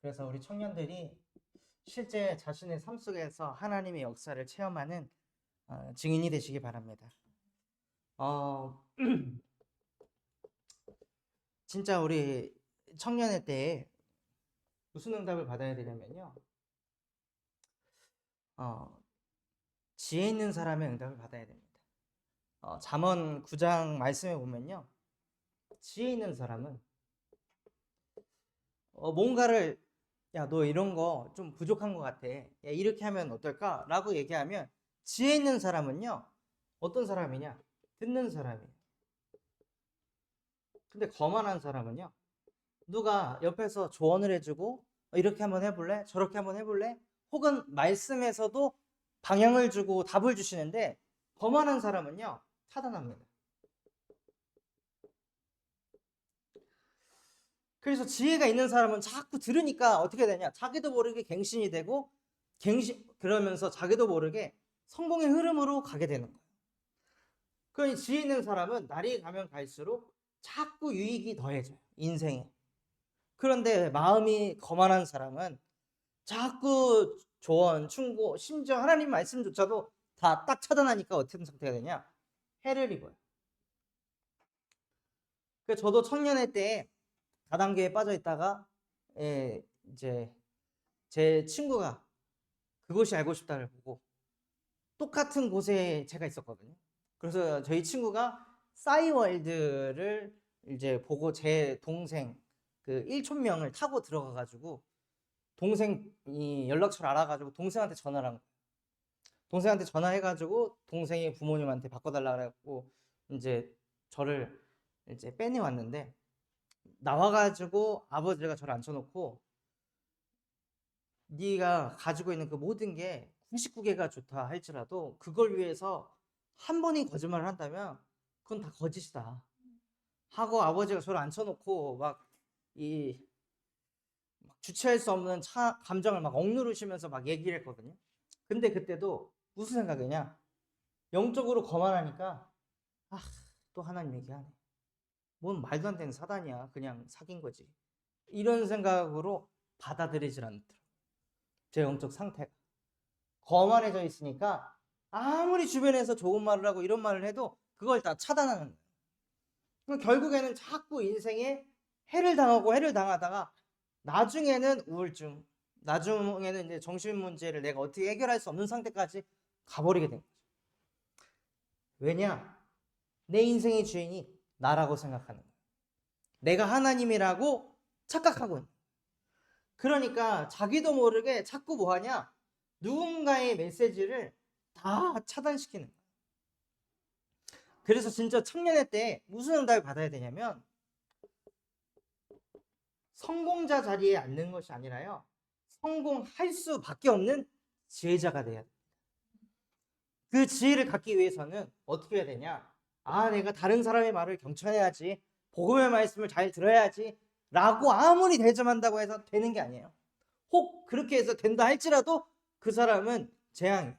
그래서 우리 청년들이 실제 자신의 삶 속에서 하나님의 역사를 체험하는 증인이 되시기 바랍니다. 진짜 우리 청년의 때에 무슨 응답을 받아야 되냐면요. 지혜 있는 사람의 응답을 받아야 됩니다. 잠언 9장 말씀에 보면요. 지혜 있는 사람은 뭔가를 야, 너 이런 거 좀 부족한 것 같아. 야, 이렇게 하면 어떨까? 라고 얘기하면 지혜 있는 사람은요. 어떤 사람이냐? 듣는 사람이에요. 근데 거만한 사람은요. 누가 옆에서 조언을 해주고 이렇게 한번 해볼래? 저렇게 한번 해볼래? 혹은 말씀에서도 방향을 주고 답을 주시는데 거만한 사람은요. 차단합니다. 그래서 지혜가 있는 사람은 자꾸 들으니까 어떻게 되냐? 자기도 모르게 갱신이 되고 그러면서 자기도 모르게 성공의 흐름으로 가게 되는 거예요. 그 지혜 있는 사람은 날이 가면 갈수록 자꾸 유익이 더해져요. 인생에. 그런데 마음이 거만한 사람은 자꾸 조언, 충고, 심지어 하나님 말씀조차도 다 딱 차단하니까 어떤 상태가 되냐? 해를 입어요. 그래서 저도 청년의 때에 다단계에 빠져 있다가 이제 제 친구가 그것이 알고 싶다를 보고 똑같은 곳에 제가 있었거든요. 그래서 저희 친구가 싸이월드를 이제 보고 제 동생 그 1촌명을 타고 들어가가지고 동생이 연락처를 알아가지고 동생한테 전화를 한 거예요. 동생한테 전화해가지고 동생이 부모님한테 바꿔달라 그래갖고 이제 저를 이제 빼내왔는데 나와가지고 아버지가 저를 앉혀놓고 네가 가지고 있는 그 모든 게 99개가 좋다 할지라도 그걸 위해서 한 번이 거짓말을 한다면 그건 다 거짓이다 하고 아버지가 저를 앉혀놓고 막 주체할 수 없는 감정을 막 억누르시면서 막 얘기를 했거든요. 근데 그때도 무슨 생각이냐? 영적으로 거만하니까 또 하나님 얘기하네. 뭔 말도 안 되는 사단이야. 그냥 사귄 거지. 이런 생각으로 받아들이질 않더라고요. 제 영적 상태가. 거만해져 있으니까 아무리 주변에서 좋은 말을 하고 이런 말을 해도 그걸 다 차단하는 거예요. 결국에는 자꾸 인생에 해를 당하고 해를 당하다가 나중에는 우울증, 나중에는 이제 정신 문제를 내가 어떻게 해결할 수 없는 상태까지 가버리게 된 거죠. 왜냐? 내 인생의 주인이 나라고 생각하는 거예요. 내가 하나님이라고 착각하고 있는 거예요. 그러니까 자기도 모르게 자꾸 뭐하냐? 누군가의 메시지를 다 차단시키는 거예요. 그래서 진짜 청년의 때 무슨 응답을 받아야 되냐면 성공자 자리에 앉는 것이 아니라요. 성공할 수밖에 없는 지혜자가 돼야 돼요. 그 지혜를 갖기 위해서는 어떻게 해야 되냐? 내가 다른 사람의 말을 경청해야지. 복음의 말씀을 잘 들어야지. 라고 아무리 대접한다고 해서 되는 게 아니에요. 혹 그렇게 해서 된다 할지라도 그 사람은 재앙이에요.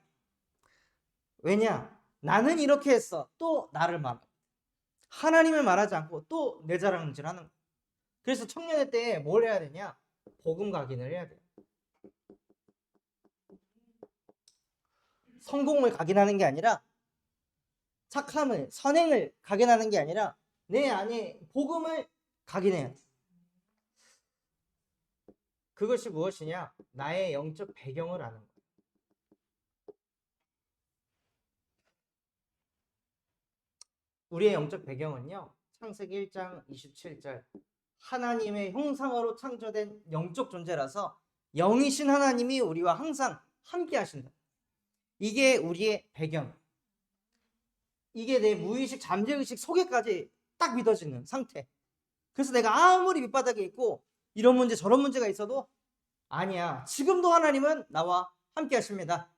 왜냐? 나는 이렇게 했어. 또 나를 말하고. 하나님을 말하지 않고 또 내 자랑질하는 거예요. 그래서 청년의 때에 뭘 해야 되냐? 복음 각인을 해야 돼요. 성공을 각인하는 게 아니라 착함을, 선행을 각인하는 게 아니라 내 안에 복음을 각인해야 돼. 그것이 무엇이냐? 나의 영적 배경을 아는 거예요. 우리의 영적 배경은요. 창세기 1장 27절 하나님의 형상으로 창조된 영적 존재라서 영이신 하나님이 우리와 항상 함께 하신다. 이게 우리의 배경. 이게 내 무의식 잠재의식 속에까지 딱 믿어지는 상태. 그래서 내가 아무리 밑바닥에 있고 이런 문제 저런 문제가 있어도 아니야. 지금도 하나님은 나와 함께 하십니다.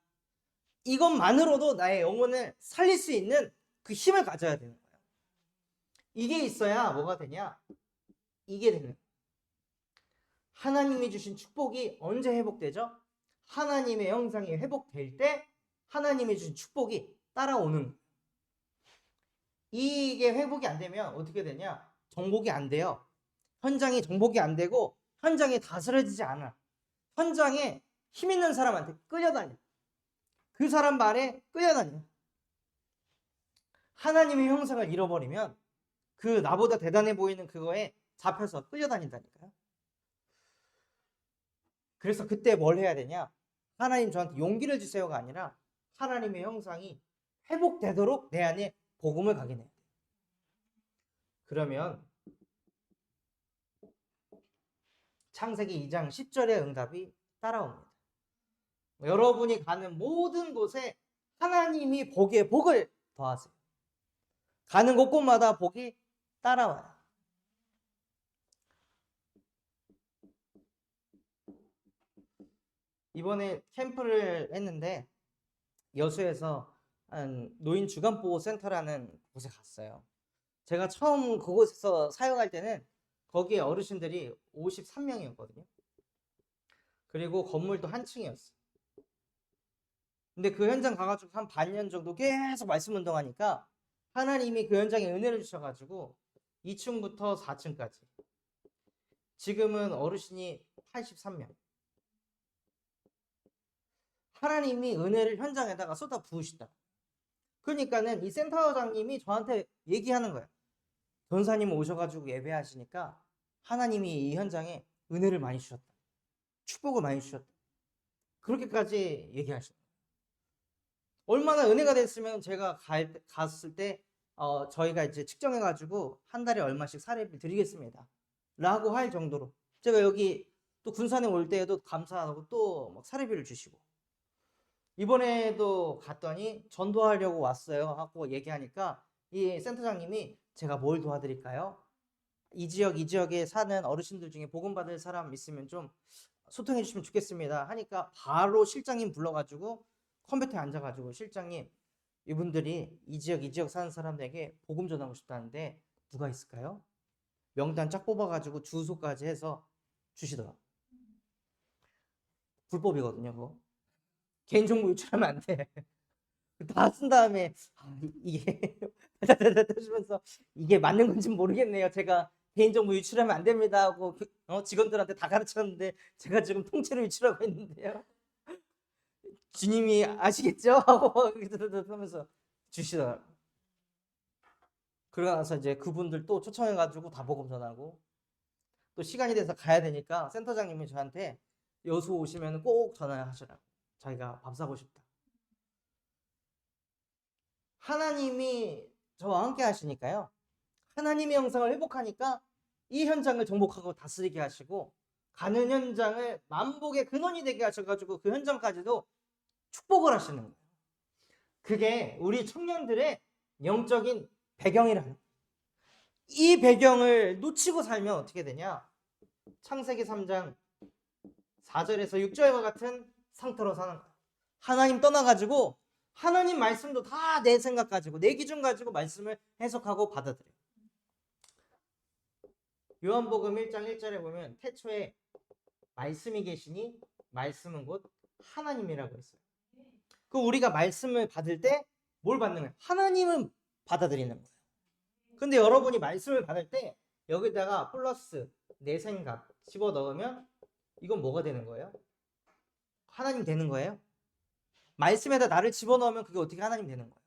이것만으로도 나의 영혼을 살릴 수 있는 그 힘을 가져야 되는 거예요. 이게 있어야 뭐가 되냐? 이게 되는 거예요. 하나님이 주신 축복이 언제 회복되죠? 하나님의 형상이 회복될 때 하나님이 주신 축복이 따라오는 거예요. 이게 회복이 안 되면 어떻게 되냐? 정복이 안 돼요. 현장이 정복이 안 되고 현장이 다스려지지 않아. 현장에 힘 있는 사람한테 끌려다녀. 그 사람 말에 끌려다녀. 하나님의 형상을 잃어버리면 그 나보다 대단해 보이는 그거에 잡혀서 끌려다닌다니까요. 그래서 그때 뭘 해야 되냐? 하나님 저한테 용기를 주세요가 아니라 하나님의 형상이 회복되도록 내 안에 복음을 각인해야 돼. 그러면 창세기 2장 10절의 응답이 따라옵니다. 여러분이 가는 모든 곳에 하나님이 복에 복을 더하세요. 가는 곳곳마다 복이 따라와요. 이번에 캠프를 했는데 여수에서 한 노인 주간보호센터라는 곳에 갔어요. 제가 처음 그곳에서 사역할 때는 거기에 어르신들이 53명이었거든요. 그리고 건물도 한 층이었어요. 근데 그 현장 가가지고 한 반년 정도 계속 말씀 운동하니까 하나님이 그 현장에 은혜를 주셔가지고 2층부터 4층까지 지금은 어르신이 83명. 하나님이 은혜를 현장에다가 쏟아 부으시다. 그러니까는 이 센터장님이 저한테 얘기하는 거예요. 전사님 오셔가지고 예배하시니까 하나님이 이 현장에 은혜를 많이 주셨다. 축복을 많이 주셨다. 그렇게까지 얘기하셨어요. 얼마나 은혜가 됐으면 제가 갔을 때 저희가 이제 측정해가지고 한 달에 얼마씩 사례비를 드리겠습니다. 라고 할 정도로 제가 여기 또 군산에 올 때에도 감사하고 또 막 사례비를 주시고 이번에도 갔더니 전도하려고 왔어요 하고 얘기하니까 이 센터장님이 제가 뭘 도와드릴까요? 이 지역에 사는 어르신들 중에 복음 받을 사람 있으면 좀 소통해 주시면 좋겠습니다 하니까 바로 실장님 불러가지고 컴퓨터에 앉아가지고 실장님 이분들이 이 지역 사는 사람들에게 복음 전하고 싶다는데 누가 있을까요? 명단 쫙 뽑아가지고 주소까지 해서 주시더라고요. 불법이거든요 그거. 개인정보 유출하면 안 돼. 다 쓴 다음에 이게 하시면서 이게 맞는 건지 모르겠네요. 제가 개인정보 유출하면 안 됩니다 하고 직원들한테 다 가르쳤는데 제가 지금 통째로 유출하고 있는데요. 주님이 아시겠죠? 하고 하면서 주시더라고요. 그러고 나서 이제 그분들 또 초청해가지고 다 복음 전하고 또 시간이 돼서 가야 되니까 센터장님이 저한테 여수 오시면 꼭 전화하시라고. 자기가 밥 사고 싶다. 하나님이 저와 함께 하시니까요. 하나님의 형상을 회복하니까 이 현장을 정복하고 다스리게 하시고 가는 현장을 만복의 근원이 되게 하셔가지고 그 현장까지도 축복을 하시는 거예요. 그게 우리 청년들의 영적인 배경이라는 거예요. 이 배경을 놓치고 살면 어떻게 되냐? 창세기 3장 4절에서 6절과 같은 상태로 사는 거예요. 하나님 떠나가지고 하나님 말씀도 다 내 생각 가지고 내 기준 가지고 말씀을 해석하고 받아들여요. 요한복음 1장 1절에 보면 태초에 말씀이 계시니 말씀은 곧 하나님이라고 했어요. 그 우리가 말씀을 받을 때 뭘 받는 거예요? 하나님은 받아들이는 거예요. 근데 여러분이 말씀을 받을 때 여기다가 플러스 내 생각 집어 넣으면 이건 뭐가 되는 거예요? 하나님 되는 거예요? 말씀에다 나를 집어넣으면 그게 어떻게 하나님 되는 거예요?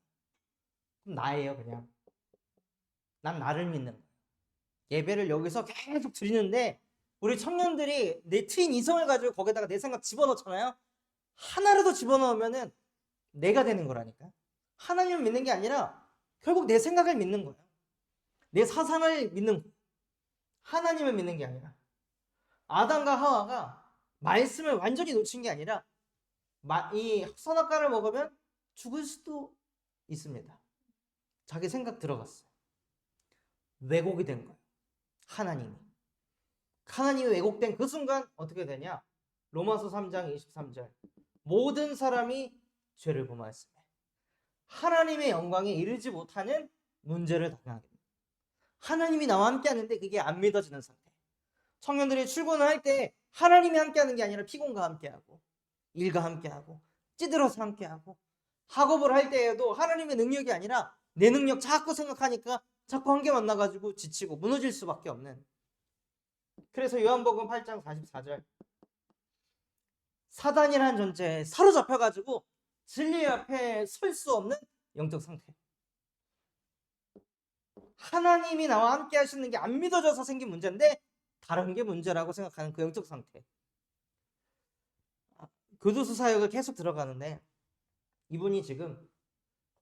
그럼 나예요 그냥. 난 나를 믿는 거예요. 예배를 여기서 계속 드리는데 우리 청년들이 내 트인 이성을 가지고 거기다가 내 생각 집어넣잖아요. 하나라도 집어넣으면은 내가 되는 거라니까. 하나님을 믿는 게 아니라 결국 내 생각을 믿는 거예요. 내 사상을 믿는 거예요. 하나님을 믿는 게 아니라. 아담과 하와가 말씀을 완전히 놓친 게 아니라 이 선악과를 먹으면 죽을 수도 있습니다. 자기 생각 들어갔어요. 왜곡이 된 거예요. 하나님이 왜곡된 그 순간 어떻게 되냐? 로마서 3장 23절 모든 사람이 죄를 범하였으며 하나님의 영광에 이르지 못하는 문제를 당하게 됩니다. 하나님이 나와 함께 하는데 그게 안 믿어지는 상태. 청년들이 출근을 할 때 하나님이 함께 하는 게 아니라 피곤과 함께 하고 일과 함께 하고 찌들어서 함께 하고 학업을 할 때에도 하나님의 능력이 아니라 내 능력 자꾸 생각하니까 자꾸 한계 만나가지고 지치고 무너질 수밖에 없는 그래서 요한복음 8장 44절, 사단이라는 존재에 사로잡혀가지고 진리 앞에 설 수 없는 영적 상태. 하나님이 나와 함께 하시는 게 안 믿어져서 생긴 문제인데 다른 게 문제라고 생각하는 그 영적 상태. 교도소 사역을 계속 들어가는데 이분이 지금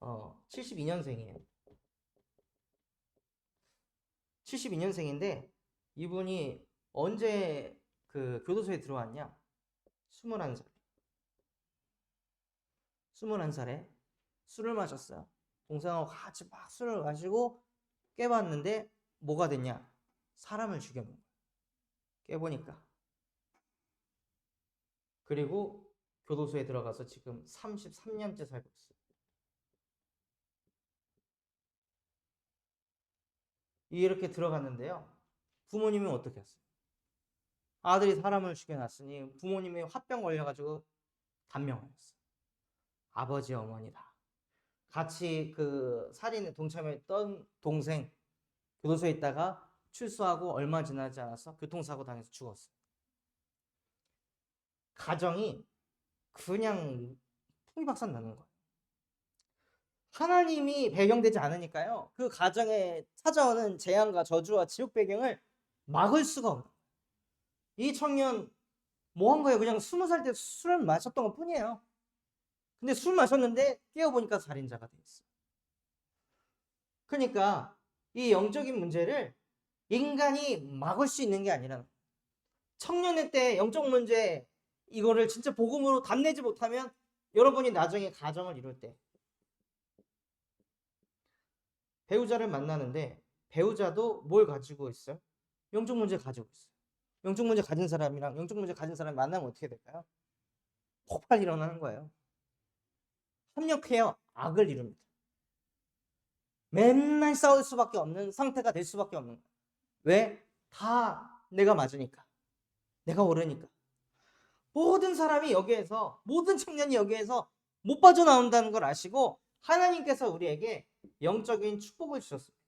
72년생이에요. 72년생인데 이분이 언제 그 교도소에 들어왔냐? 21살. 21살에 술을 마셨어요. 동생하고 같이 막 술을 마시고 깨봤는데 뭐가 됐냐? 사람을 죽여놓은 거예요. 깨보니까. 그리고 교도소에 들어가서 지금 33년째 살고 있어요. 이렇게 들어갔는데요. 부모님은 어떻게 했어요? 아들이 사람을 죽여놨으니 부모님이 화병 걸려가지고 단명하였어요. 아버지, 어머니다. 같이 그 살인에 동참했던 동생 교도소에 있다가 출소하고 얼마 지나지 않아서 교통사고 당해서 죽었어요. 가정이 그냥 풍비박산 나는 거예요. 하나님이 배경되지 않으니까요. 그 가정에 찾아오는 재앙과 저주와 지옥 배경을 막을 수가 없는 거예요. 이 청년 뭐 한 거예요? 그냥 20살 때 술을 마셨던 것 뿐이에요. 근데 술 마셨는데 깨어보니까 살인자가 돼 있어요. 그러니까 이 영적인 문제를 인간이 막을 수 있는 게 아니라 청년의 때 영적 문제 이거를 진짜 복음으로 답내지 못하면 여러분이 나중에 가정을 이룰 때 배우자를 만나는데 배우자도 뭘 가지고 있어요? 영적 문제 가지고 있어요. 영적 문제 가진 사람이랑 영적 문제 가진 사람이 만나면 어떻게 될까요? 폭발이 일어나는 거예요. 협력해요. 악을 이룹니다. 맨날 싸울 수밖에 없는 상태가 될 수밖에 없는 거예요. 왜? 다 내가 맞으니까. 내가 옳으니까. 모든 사람이 여기에서, 모든 청년이 여기에서 못 빠져나온다는 걸 아시고 하나님께서 우리에게 영적인 축복을 주셨습니다.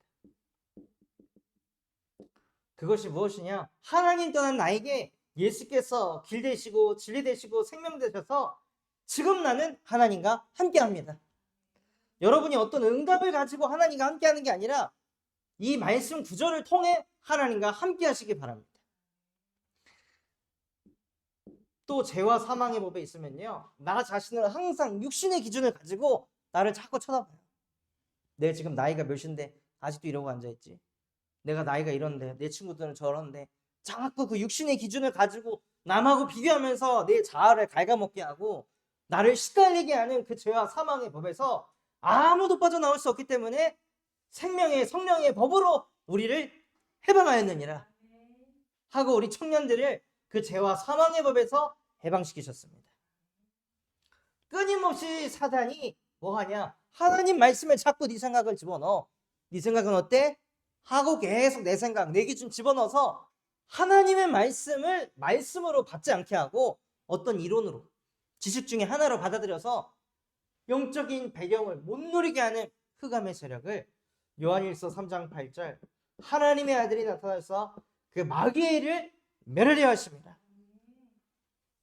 그것이 무엇이냐? 하나님 떠난 나에게 예수께서 길 되시고 진리 되시고 생명 되셔서 지금 나는 하나님과 함께합니다. 여러분이 어떤 응답을 가지고 하나님과 함께하는 게 아니라 이 말씀 구절을 통해 하나님과 함께하시기 바랍니다. 또 죄와 사망의 법에 있으면요, 나 자신을 항상 육신의 기준을 가지고 나를 자꾸 쳐다봐요. 내가 지금 나이가 몇인데 아직도 이러고 앉아있지? 내가 나이가 이런데 내 친구들은 저런데 자꾸 그 육신의 기준을 가지고 남하고 비교하면서 내 자아를 갉아먹게 하고 나를 시달리게 하는 그 죄와 사망의 법에서 아무도 빠져나올 수 없기 때문에 생명의 성령의 법으로 우리를 해방하였느니라 하고 우리 청년들을 그 죄와 사망의 법에서 해방시키셨습니다. 끊임없이 사단이 뭐하냐? 하나님 말씀에 자꾸 네 생각을 집어넣어. 네 생각은 어때? 하고 계속 내 생각, 내 기준 집어넣어서 하나님의 말씀을 말씀으로 받지 않게 하고 어떤 이론으로, 지식 중에 하나로 받아들여서 영적인 배경을 못 누리게 하는 흑암의 세력을 요한일서 3장 8절 하나님의 아들이 나타나서 그 마귀의 일을 멸하려 하십니다.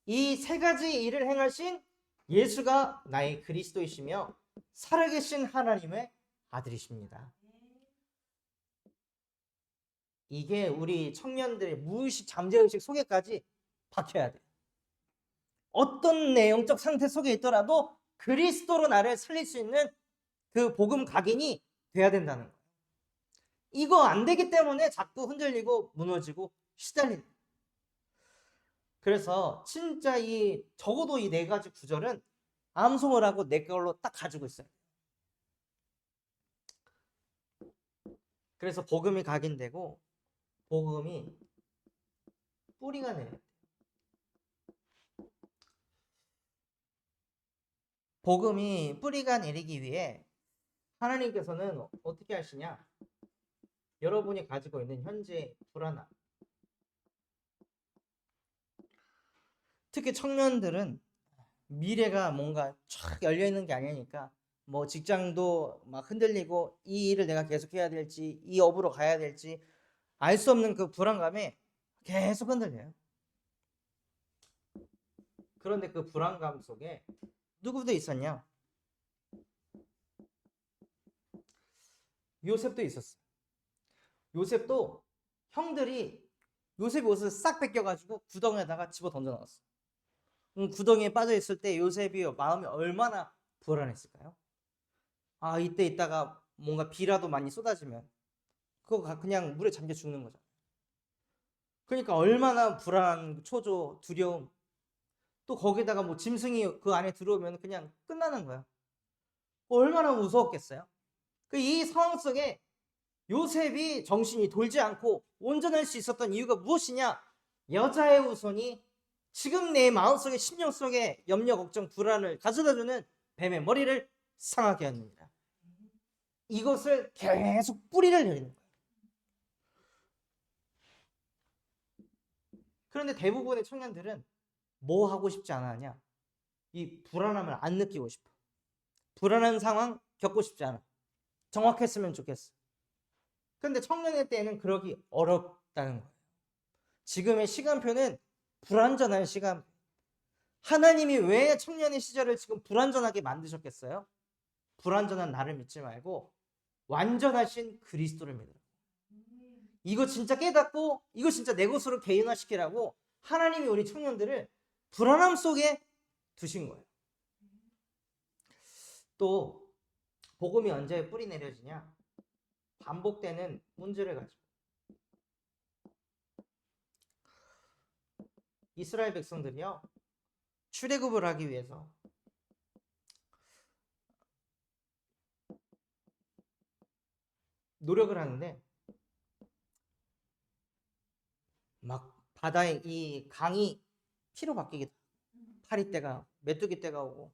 이 세 가지 일을 행하신 예수가 나의 그리스도이시며 살아계신 하나님의 아들이십니다. 이게 우리 청년들의 무의식 잠재의식 속에까지 박혀야 돼요. 어떤 내용적 상태 속에 있더라도 그리스도로 나를 살릴 수 있는 그 복음 각인이 돼야 된다는 거예요. 이거 안 되기 때문에 자꾸 흔들리고 무너지고 시달리는 거예요. 그래서 진짜 적어도 이 네 가지 구절은 암송을 하고 내 걸로 딱 가지고 있어요. 그래서 복음이 각인되고 복음이 뿌리가 내려요. 복음이 뿌리가 내리기 위해 하나님께서는 어떻게 하시냐? 여러분이 가지고 있는 현재 불안함, 특히 청년들은 미래가 뭔가 쫙 열려있는 게 아니니까 뭐 직장도 막 흔들리고 이 일을 내가 계속 해야 될지 이 업으로 가야 될지 알 수 없는 그 불안감에 계속 흔들려요. 그런데 그 불안감 속에 누구도 있었냐? 요셉도 있었어. 요셉도 형들이 요셉이 옷을 싹 뺏겨가지고 구덩이에다가 집어 던져 넣었어. 구덩이에 빠져 있을 때 요셉이 마음이 얼마나 불안했을까요? 아, 이때 있다가 뭔가 비라도 많이 쏟아지면 그거 그냥 물에 잠겨 죽는 거죠. 그러니까 얼마나 불안, 초조, 두려움. 또 거기다가 뭐 짐승이 그 안에 들어오면 그냥 끝나는 거야. 얼마나 무서웠겠어요? 이 상황 속에 요셉이 정신이 돌지 않고 온전할 수 있었던 이유가 무엇이냐? 여자의 후손이 지금 내 마음속에 심령 속에 염려, 걱정, 불안을 가져다주는 뱀의 머리를 상하게 하느니라. 이것을 계속 뿌리를 내리는 거예요. 그런데 대부분의 청년들은 뭐 하고 싶지 않았냐? 이 불안함을 안 느끼고 싶어. 불안한 상황 겪고 싶지 않아. 정확했으면 좋겠어. 근데 청년의 때에는 그러기 어렵다는 거예요. 지금의 시간표는 불완전한 시간. 하나님이 왜 청년의 시절을 지금 불완전하게 만드셨겠어요? 불완전한 나를 믿지 말고 완전하신 그리스도를 믿으라. 이거 진짜 깨닫고 이거 진짜 내 것으로 개인화시키라고 하나님이 우리 청년들을 불안함 속에 두신 거예요. 또 복음이 언제 뿌리 내려지냐? 반복되는 문제를 가지고. 이스라엘 백성들이요, 출애굽을 하기 위해서 노력을 하는데 막 바다에 이 강이 피로 바뀌기도 하고, 파리떼가 메뚜기 떼가 오고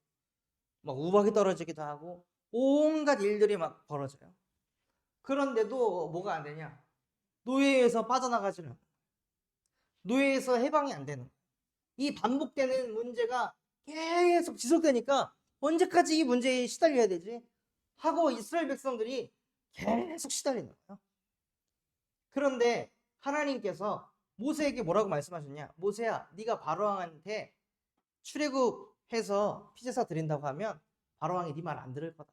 막 우박이 떨어지기도 하고 온갖 일들이 막 벌어져요. 그런데도 뭐가 안 되냐? 노예에서 빠져나가지는 않아요. 노예에서 해방이 안 되는 거예요. 이 반복되는 문제가 계속 지속되니까 언제까지 이 문제에 시달려야 되지? 하고 이스라엘 백성들이 계속 시달리는 거예요. 그런데 하나님께서 모세에게 뭐라고 말씀하셨냐? 모세야, 네가 바로왕한테 출애굽해서 피제사 드린다고 하면 바로왕이 네 말 안 들을 거다.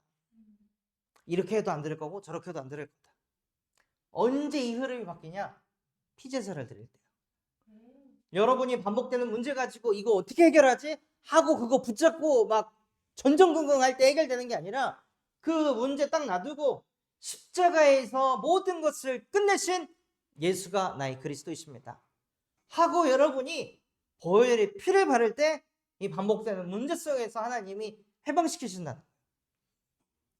이렇게 해도 안 들을 거고 저렇게 해도 안 들을 거다. 언제 이 흐름이 바뀌냐? 피제사를 드릴 때요. 여러분이 반복되는 문제 가지고 이거 어떻게 해결하지? 하고 그거 붙잡고 막 전전긍긍할 때 해결되는 게 아니라 그 문제 딱 놔두고 십자가에서 모든 것을 끝내신 예수가 나의 그리스도이십니다 하고 여러분이 보혈의 피를 바를 때 이 반복되는 문제 속에서 하나님이 해방시키신다.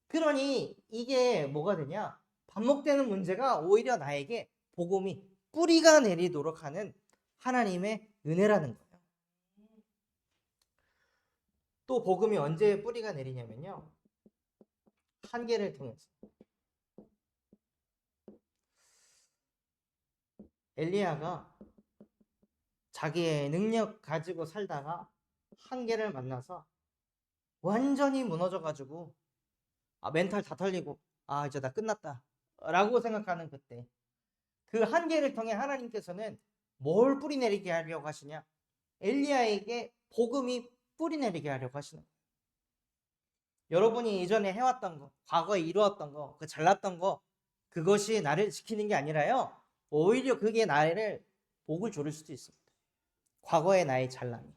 그러니 이게 뭐가 되냐? 반복되는 문제가 오히려 나에게 복음이 뿌리가 내리도록 하는 하나님의 은혜라는 거예요. 또 복음이 언제 뿌리가 내리냐면요, 한계를 통해서. 엘리야가 자기의 능력 가지고 살다가 한계를 만나서 완전히 무너져가지고 멘탈 다 털리고 이제 나 끝났다 라고 생각하는 그때, 그 한계를 통해 하나님께서는 뭘 뿌리 내리게 하려고 하시냐? 엘리야에게 복음이 뿌리 내리게 하려고 하시는 거예요. 여러분이 이전에 해왔던 거, 과거에 이루었던 거, 그 잘났던 거, 그것이 나를 지키는 게 아니라요, 오히려 그게 나를 복을 조를 수도 있습니다. 과거의 나의 잘남이.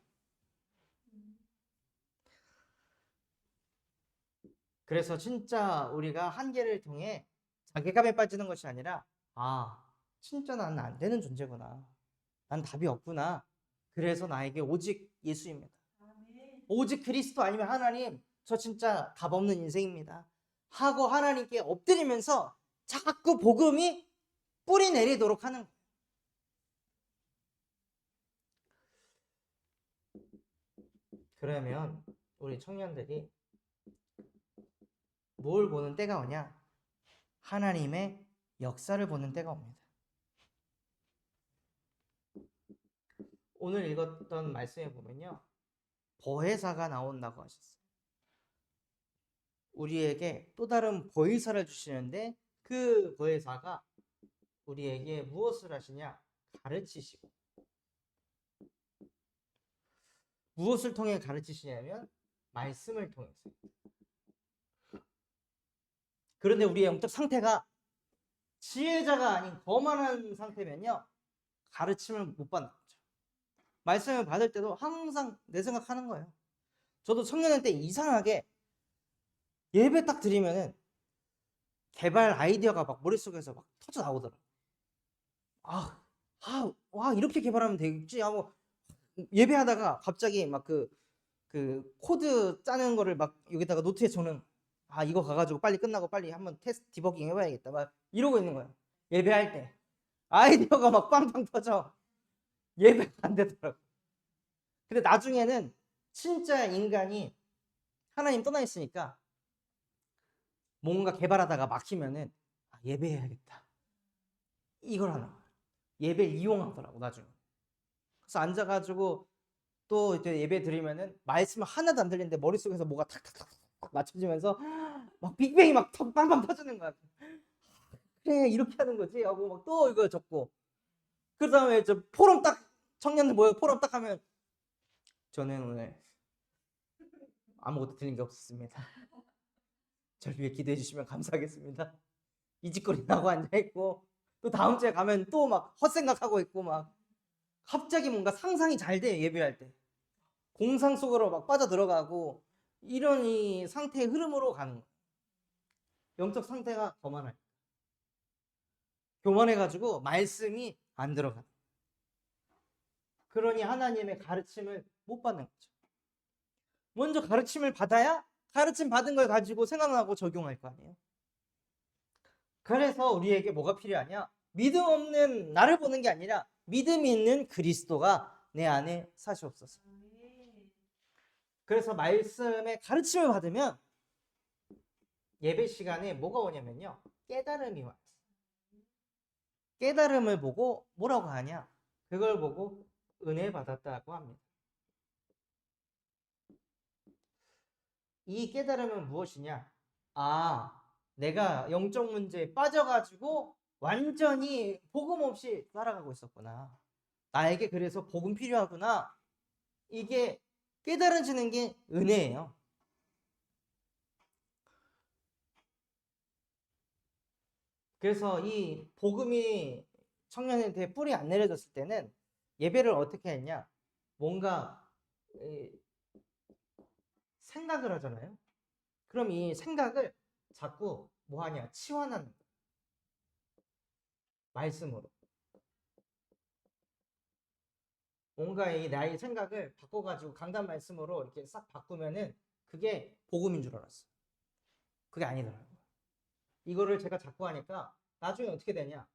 그래서 진짜 우리가 한계를 통해 자괴감에 빠지는 것이 아니라 진짜 나는 안 되는 존재구나. 난 답이 없구나. 그래서 나에게 오직 예수입니다. 오직 그리스도 아니면 하나님, 저 진짜 답 없는 인생입니다 하고 하나님께 엎드리면서 자꾸 복음이 뿌리 내리도록 하는 거예요. 그러면 우리 청년들이 뭘 보는 때가 오냐? 하나님의 역사를 보는 때가 옵니다. 오늘 읽었던 말씀에 보면요, 보혜사가 나온다고 하셨어요. 우리에게 또 다른 보혜사를 주시는데 그 보혜사가 우리에게 무엇을 하시냐? 가르치시고, 무엇을 통해 가르치시냐면 말씀을 통해서. 그런데 우리의 영적 상태가 지혜자가 아닌 거만한 상태면요, 가르침을 못 받는 거죠. 말씀을 받을 때도 항상 내 생각하는 거예요. 저도 청년회 때 이상하게 예배 딱 드리면은 개발 아이디어가 막 머릿속에서 막 터져 나오더라고요. 와, 이렇게 개발하면 되겠지 하고 예배하다가 갑자기 막 그 코드 짜는 거를 막 여기다가 노트에 적는, 이거 가가지고 빨리 끝나고 빨리 한번 테스트 디버깅 해봐야겠다 막 이러고 있는 거예요. 예배할 때 아이디어가 막 빵빵 터져 예배가 안 되더라고. 근데 나중에는 진짜 인간이 하나님 떠나 있으니까 뭔가 개발하다가 막히면은 예배해야겠다 이걸 하는 거예요. 예배 이용하더라고 나중에. 그래서 앉아가지고 또 이제 예배 드리면은 말씀 하나도 안 들리는데 머릿속에서 뭐가 탁탁탁 맞춰지면서 막 빅뱅이 막 빵빵 터지는 거야. 그래 이렇게 하는 거지 하고 막 또 이거 적고, 그 다음에 저 포럼 딱 청년들 모여 포럼 딱 하면 저는 오늘 아무것도 들린 게 없었습니다. 저를 위해 기도해 주시면 감사하겠습니다. 이 짓거리 나고 앉아있고, 또 다음 주에 가면 또 막 헛생각하고 있고, 막 갑자기 뭔가 상상이 잘 돼. 예배할 때 공상 속으로 막 빠져들어가고 이런 이 상태의 흐름으로 가는 거예요. 영적 상태가 교만해가지고 말씀이 안 들어가. 그러니 하나님의 가르침을 못 받는 거죠. 먼저 가르침을 받아야 가르침 받은 걸 가지고 생각나고 적용할 거 아니에요. 그래서 우리에게 뭐가 필요하냐? 믿음 없는 나를 보는 게 아니라 믿음이 있는 그리스도가 내 안에 사시옵소서. 그래서 말씀의 가르침을 받으면 예배 시간에 뭐가 오냐면요, 깨달음이 와요. 깨달음을 보고 뭐라고 하냐? 그걸 보고 은혜 받았다고 합니다. 이 깨달음은 무엇이냐? 내가 영적 문제에 빠져가지고 완전히 복음 없이 살아가고 있었구나. 나에게 그래서 복음 필요하구나. 이게 깨달아지는 게 은혜예요. 그래서 이 복음이 청년한테 뿌리 안 내려졌을 때는 예배를 어떻게 했냐? 뭔가 생각을 하잖아요. 그럼 이 생각을 자꾸 뭐 하냐? 치환하는 거예요. 말씀으로. 뭔가 이 나의 생각을 바꿔가지고 강단 말씀으로 이렇게 싹 바꾸면은 그게 복음인 줄 알았어. 그게 아니더라고요. 이거를 제가 자꾸 하니까 나중에 어떻게 되냐?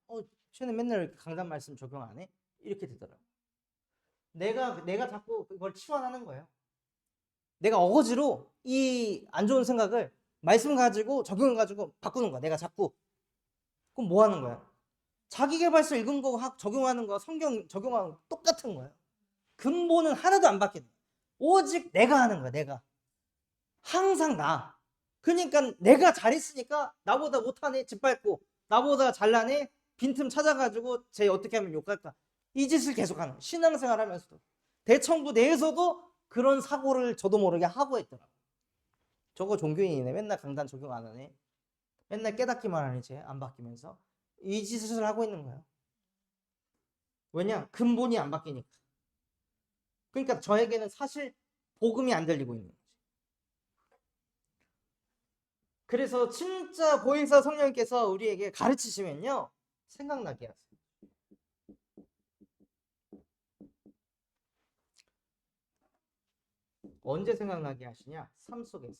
쟤는 맨날 강단 말씀 적용 안 해? 이렇게 되더라고요. 내가 자꾸 그걸 치환하는 거예요. 내가 어거지로 이 안 좋은 생각을 말씀 가지고 적용해가지고 바꾸는 거야. 내가 자꾸. 그럼 뭐 하는 거야? 자기계발서 읽은 거 적용하는 거 성경 적용하는 거 똑같은 거예요. 근본은 하나도 안 바뀌는 거야. 오직 내가 하는 거야. 내가. 항상 나. 그러니까 내가 잘했으니까 나보다 못하네 짓밟고, 나보다 잘나네 빈틈 찾아가지고 쟤 어떻게 하면 욕할까, 이 짓을 계속하는, 신앙생활 하면서도 대청부 내에서도 그런 사고를 저도 모르게 하고 있더라고. 저거 종교인이네, 맨날 강단 적용 안 하네, 맨날 깨닫기만 하네, 쟤 안 바뀌면서 이 짓을 하고 있는 거예요. 왜냐? 근본이 안 바뀌니까. 그러니까 저에게는 사실 복음이 안 들리고 있는 거지. 그래서 진짜 보혜사 성령님께서 우리에게 가르치시면요, 생각나게 하세요. 언제 생각나게 하시냐? 삶 속에서.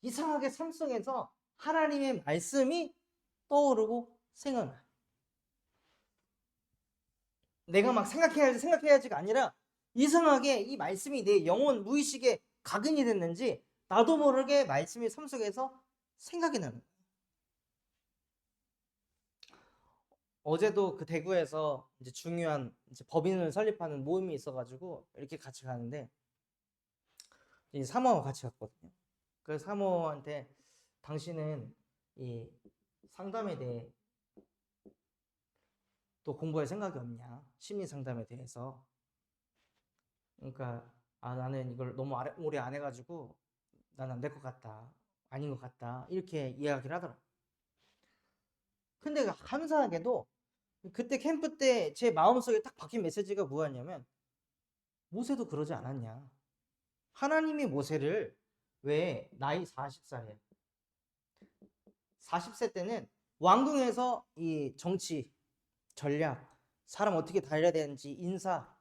이상하게 삶 속에서 하나님의 말씀이 떠오르고 생각나. 내가 막 생각해야지가 아니라 이상하게 이 말씀이 내 영혼 무의식에 각인이 됐는지 나도 모르게 말씀이 삶 속에서 생각이 나는 거야. 어제도 그 대구에서 이제 중요한 이제 법인을 설립하는 모임이 있어가지고 이렇게 같이 가는데, 이제 사모하고 같이 갔거든요. 그래서 사모한테 당신은 이 상담에 대해 또 공부할 생각이 없냐? 심리 상담에 대해서. 그러니까 나는 이걸 너무 오래 안 해가지고 난 안 될 것 같다. 아닌 것 같다. 이렇게 이야기를 하더라고. 근데 감사하게도 그때 캠프 때 제 마음속에 딱 박힌 메시지가 뭐였냐면, 모세도 그러지 않았냐. 하나님이 모세를 왜 나이 40살에 40세 때는 왕궁에서 이 정치, 전략, 사람 어떻게 다뤄야 되는지, 인사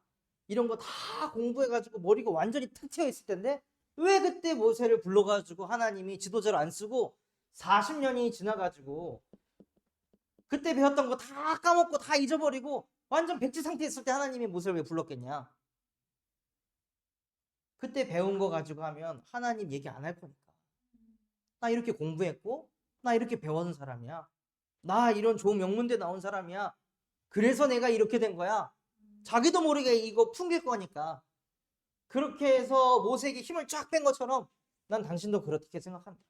이런 거 다 공부해가지고 머리가 완전히 탁 트여 있을 텐데 왜 그때 모세를 불러가지고 하나님이 지도자를 안 쓰고 40년이 지나가지고 그때 배웠던 거 다 까먹고 다 잊어버리고 완전 백지 상태에 있을 때 하나님이 모세를 왜 불렀겠냐. 그때 배운 거 가지고 하면 하나님 얘기 안 할 거니까. 나 이렇게 공부했고 나 이렇게 배운 사람이야. 나 이런 좋은 명문대 나온 사람이야. 그래서 내가 이렇게 된 거야. 자기도 모르게 이거 풍길 거니까. 그렇게 해서 모세에게 힘을 쫙 뺀 것처럼 난 당신도 그렇게 생각한다.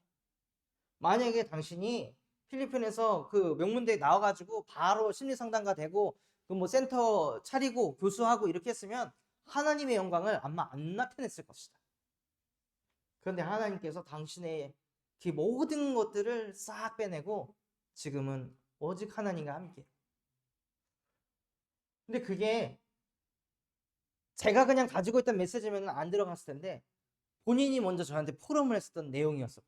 만약에 당신이 필리핀에서 그 명문대에 나와가지고 바로 심리상담가 되고 그 뭐 센터 차리고 교수하고 이렇게 했으면 하나님의 영광을 아마 안 나타냈을 것이다. 그런데 하나님께서 당신의 그 모든 것들을 싹 빼내고 지금은 오직 하나님과 함께. 근데 그게 제가 그냥 가지고 있던 메시지면 안 들어갔을 텐데 본인이 먼저 저한테 포럼을 했었던 내용이었어요.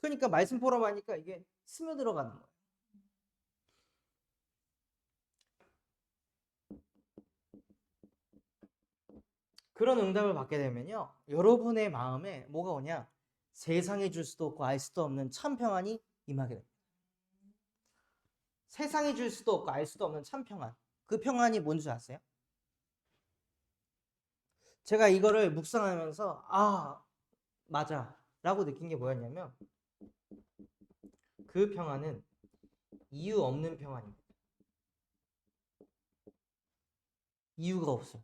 그러니까 말씀 포럼 하니까 이게 스며들어가는 거예요. 그런 응답을 받게 되면요, 여러분의 마음에 뭐가 오냐? 세상에 줄 수도 없고 알 수도 없는 참 평안이 임하게 됩니다. 세상에 줄 수도 없고 알 수도 없는 참 평안. 그 평안이 뭔지 아세요? 제가 이거를 묵상하면서 맞아 라고 느낀 게 뭐였냐면, 그 평안은 이유 없는 평안입니다. 이유가 없어.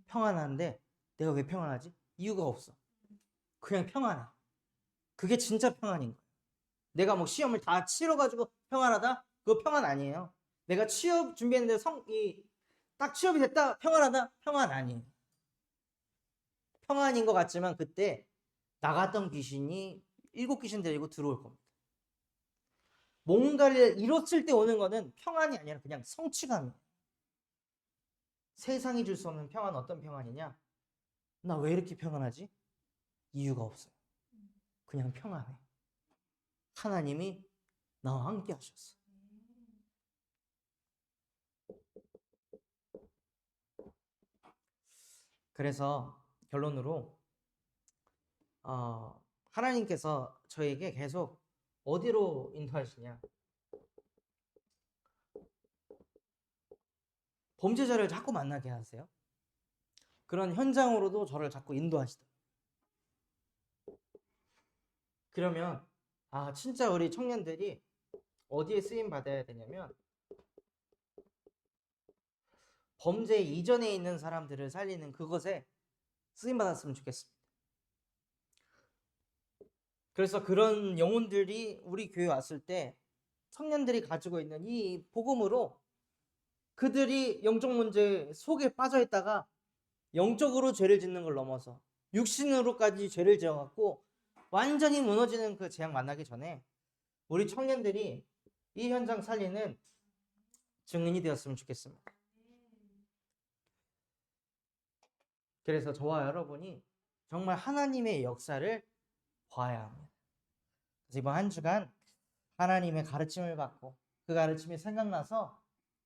평안한데 내가 왜 평안하지? 이유가 없어. 그냥 평안해. 그게 진짜 평안인 거예요. 내가 뭐 시험을 다 치러가지고 평안하다? 그거 평안 아니에요. 내가 취업 준비했는데 딱 취업이 됐다? 평안하다? 평안 아니에요. 평안인 것 같지만 그때 나갔던 귀신이 7귀신 데리고 들어올 겁니다. 뭔가를 이뤘을 때 오는 거는 평안이 아니라 그냥 성취감이에요. 세상이 줄 수 없는 평안은 어떤 평안이냐? 나 왜 이렇게 평안하지? 이유가 없어요. 그냥 평안해. 하나님이 나와 함께 하셨어. 그래서 결론으로 하나님께서 저에게 계속 어디로 인도하시냐? 범죄자를 자꾸 만나게 하세요. 그런 현장으로도 저를 자꾸 인도하시더라고요. 그러면 진짜 우리 청년들이 어디에 쓰임 받아야 되냐면, 범죄 이전에 있는 사람들을 살리는 그것에 쓰임 받았으면 좋겠습니다. 그래서 그런 영혼들이 우리 교회 왔을 때 청년들이 가지고 있는 이 복음으로 그들이 영적 문제 속에 빠져 있다가 영적으로 죄를 짓는 걸 넘어서 육신으로까지 죄를 지어갖고 완전히 무너지는 그 재앙 만나기 전에 우리 청년들이 이 현장 살리는 증인이 되었으면 좋겠습니다. 그래서 저와 여러분이 정말 하나님의 역사를 봐야 합니다. 그래서 이번 한 주간 하나님의 가르침을 받고 그 가르침이 생각나서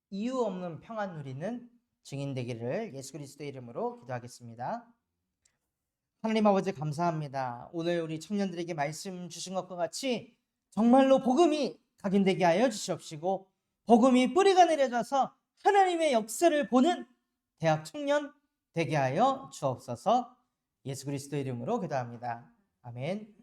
이유 없는 평안 누리는 증인 되기를 예수 그리스도의 이름으로 기도하겠습니다. 하나님 아버지 감사합니다. 오늘 우리 청년들에게 말씀 주신 것과 같이 정말로 복음이 각인되게 하여 주시옵시고 복음이 뿌리가 내려져서 하나님의 역사를 보는 대학 청년 되게 하여 주옵소서. 예수 그리스도의 이름으로 기도합니다. 아멘.